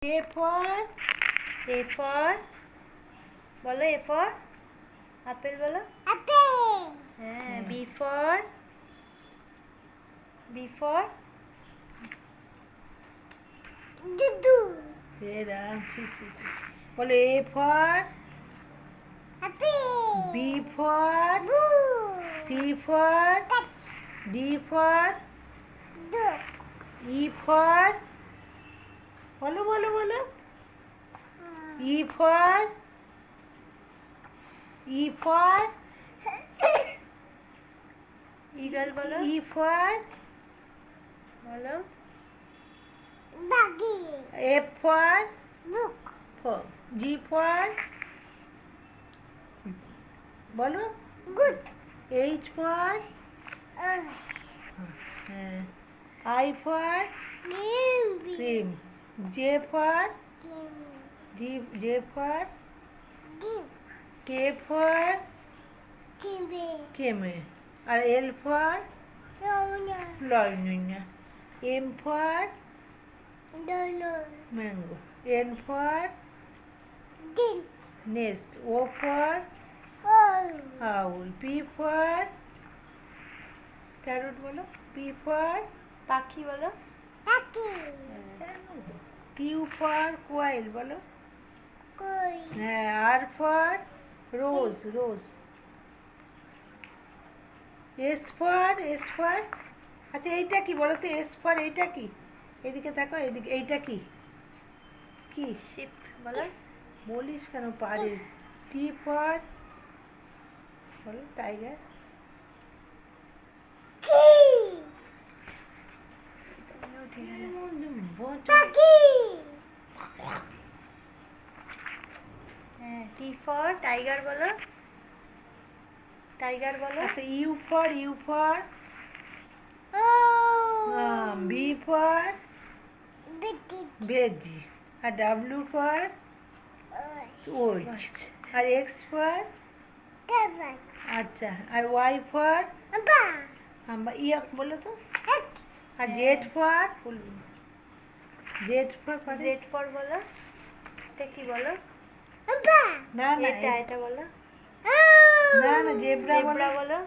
A for বলো A for apple বলো হ্যাঁ B for দুদু বলো A for B for C for D for E for বলো বলো বলো E for ইগল বলো E for বলো বাগি F for book G for বলো good H for I for cream J for J for K for camel আর L for লয়নুন্না M for mango N for nest O for owl P for parrot বলো P for পাখি বলো Q for quail বলো হ্যাঁ R for rose S for আচ্ছা এইটা কি বলো তো S for এইটা কি এদিকে দেখো এদিকে এইটা কি কি শিপ বলো বলিস কেন পারে T for বলো টাইগার হ্যাঁ টি ফর টাইগার বলো আচ্ছা U for B for veggie R W for oat R X for আচ্ছা আর Y for ইয়া বলো তো আর Z for জেড ফর বলো এটা কি বলো না না এটা বলো না জেব্রা জেব্রা বলো বলো